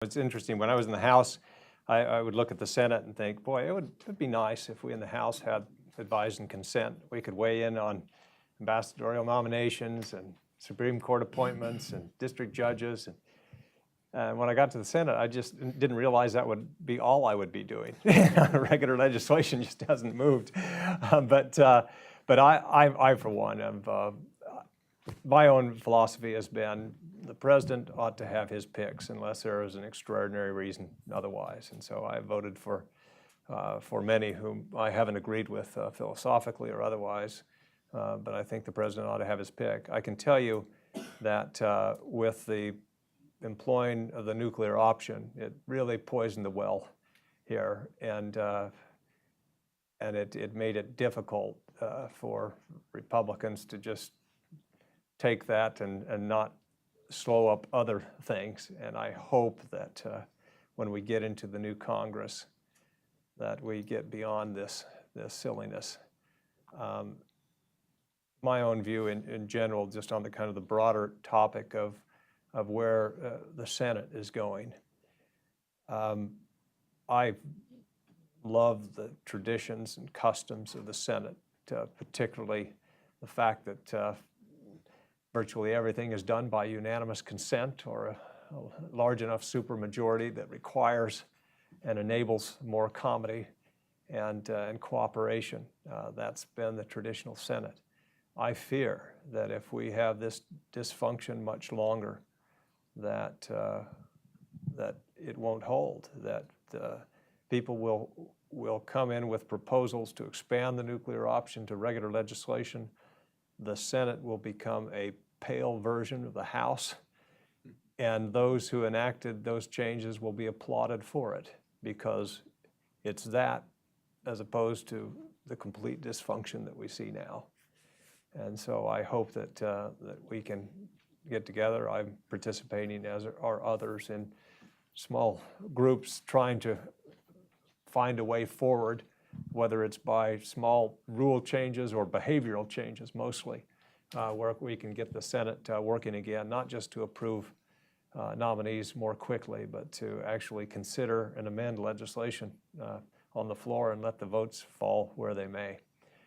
It's interesting, when I was in the House, I would look at the Senate and think, boy, it'd be nice if we in the House had advise and consent. We could weigh in on ambassadorial nominations and Supreme Court appointments and district judges. And when I got to the Senate, I just didn't realize that would be all I would be doing. Regular legislation just hasn't moved. But I, for one, my own philosophy has been the president ought to have his picks unless there is an extraordinary reason otherwise. And so I voted for many whom I haven't agreed with philosophically or otherwise, but I think the president ought to have his pick. I can tell you that with the employing of the nuclear option, it really poisoned the well here, and it made it difficult for Republicans to just take that and not slow up other things. And I hope that when we get into the new Congress, that we get beyond this silliness. My own view in general, just on the kind of the broader topic of where the Senate is going. I love the traditions and customs of the Senate, particularly the fact that virtually everything is done by unanimous consent or a large enough supermajority that requires and enables more comity and cooperation. That's been the traditional Senate. I fear that if we have this dysfunction much longer, that it won't hold, that people will come in with proposals to expand the nuclear option to regular legislation. The Senate will become a pale version of the House, and those who enacted those changes will be applauded for it because it's that as opposed to the complete dysfunction that we see now. And so I hope that we can get together. I'm participating, as are others, in small groups trying to find a way forward, whether it's by small rule changes or behavioral changes mostly, where we can get the Senate working again, not just to approve nominees more quickly, but to actually consider and amend legislation on the floor and let the votes fall where they may.